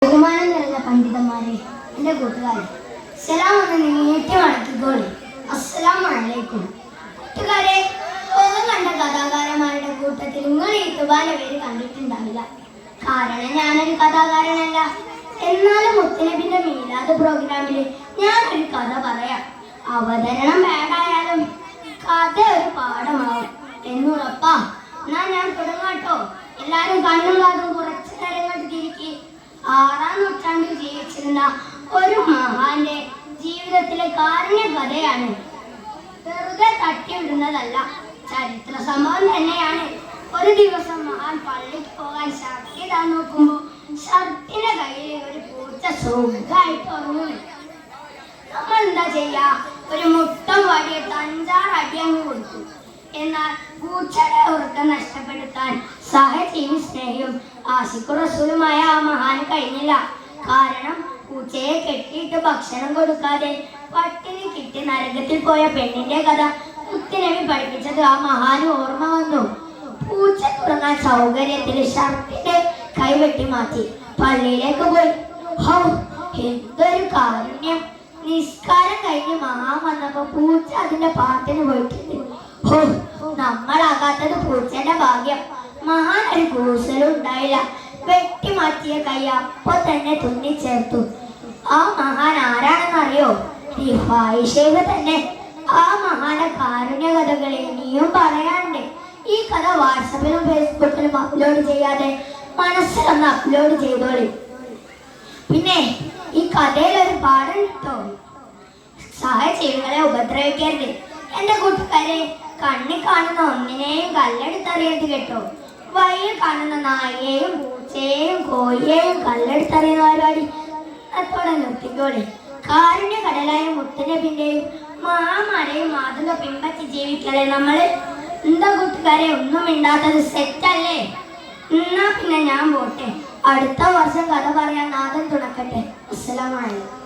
ബഹുമാനം നിറഞ്ഞ പണ്ഡിതന്മാരെ, എൻ്റെ കൂട്ടുകാരെ, സലാം ഒന്ന് നീട്ടി മടക്കിക്കോളി. അസ്സലാമു അലൈക്കും. കൂട്ടുകാരെ, ലോകം കണ്ട കഥാകാരന്മാരുടെ കൂട്ടത്തിൽ നിങ്ങൾ ഈ തുബാന്റെ പേര് കണ്ടിട്ടുണ്ടാവില്ല. കാരണം ഞാനൊരു കഥാകാരനല്ല. എന്നാലും മുത്തനബിന്റെ മീലാദ് പ്രോഗ്രാമിൽ ഞാനൊരു കഥ പറയാം. അവതരണം വേണ്ടായാലും കഥ ഒരു പാഠമാവും എന്നുറപ്പാ. എന്നാ ഞാൻ തുടങ്ങാട്ടോ. എല്ലാരും കണ്ണും കാതും കുറച്ചു നേരങ്ങൾ തിരിക്കി. 6-ാം നൂറ്റാണ്ടിൽ ജീവിച്ചിരുന്ന ഒരു മഹാന്റെ ജീവിതത്തിലെ കാരുണ്യ കഥയാണ്. വെറുതെ തട്ടിവിടുന്നതല്ല, ചരിത്ര സംഭവം തന്നെയാണ്. ഒരു ദിവസം മഹാൻ പള്ളിക്ക് പോകാൻ ഷർട്ട് ഇടാൻ നോക്കുമ്പോ ഷർട്ടിന്റെ കയ്യിൽ ഒരു പൂച്ച സുഖമായിട്ട് ഉറങ്ങുന്നു. നമ്മൾ എന്താ ചെയ്യാ? ഒരു മുട്ടം വടിയിട്ട് 5-6 അടി അങ്ങ് കൊടുത്തു. എന്നാൽ പൂച്ചയുടെ ഉറക്കം നഷ്ടപ്പെടുത്താൻ സഹജീവി സ്നേഹിയും ആശിഖു റസൂലുമായ ആ മഹാന് കഴിഞ്ഞില്ല. കാരണം പൂച്ചയെ കെട്ടിയിട്ട് ഭക്ഷണം കൊടുക്കാതെ പട്ടിണി കിട്ടി നരകത്തിൽ പോയ പെണ്ണിന്റെ കഥ മുത്തുനബി പഠിപ്പിച്ചത് ആ മഹാന് ഓർമ്മ വന്നു. പൂച്ച തുറങ്ങാൻ സൗകര്യത്തിൽ ഷർട്ടിന്റെ കൈവെട്ടി മാറ്റി പള്ളിയിലേക്ക് പോയി. ഹൗ, എന്തൊരു കാരുണ്യം! നിസ്കാരം കഴിഞ്ഞ് മഹാൻ വന്നപ്പോ പൂച്ച അതിന്റെ പാട്ടിന് പോയിട്ടുണ്ട്. ഹോ, നമ്മളാകാത്തത് പൂച്ചന്റെ ഭാഗ്യം. മഹാൻ ഒരു കൂസലും ഉണ്ടായില്ല. വെട്ടി മാറ്റിയ കൈ അപ്പൊ തന്നെ തുന്നിച്ചേർത്തു. ആ മഹാൻ ആരാണെന്നറിയോ? റിഫായി ശൈഖ് തന്നെ. ആ മഹാന്റെ കാരുണ്യ കഥകൾ ഇനിയും പറയാനുണ്ട്. ഈ കഥ വാട്സപ്പിലും ഫേസ്ബുക്കിലും അപ്ലോഡ് ചെയ്യാതെ മനസ്സിലൊന്ന് അപ്ലോഡ് ചെയ്തോളി. പിന്നെ ഈ കഥയിൽ ഒരു പാഠം കിട്ടോ. സഹജീവികളെ ഉപദ്രവിക്കരുത്. എന്റെ കൂട്ടുകാരെ, കണ്ണി കാണുന്ന ഒന്നിനെയും കല്ലെടുത്തറിയരുത് കേട്ടോ. വഴിയിൽ കാണുന്ന നായയെയും പൂച്ചയെയും കോഴിയെയും കല്ലെടുത്തറിയുന്ന പരിപാടി അത്തോടെ നിർത്തിക്കോളെ. കാരുണ്യ കടലായ മുത്തുനബിന്റെയും മഹാമാരെയും മാതൃക പിൻപറ്റി ജീവിക്കലേ നമ്മള്. എന്താ കൂട്ടുകാരെ ഒന്നും മിണ്ടാത്തത്? സെറ്റല്ലേ? എന്നാ പിന്നെ ഞാൻ പോട്ടെ. അടുത്ത വർഷം കഥ പറയാൻ നാഥൻ തുണക്കട്ടെ. അസ്സലാമു അലൈക്കും.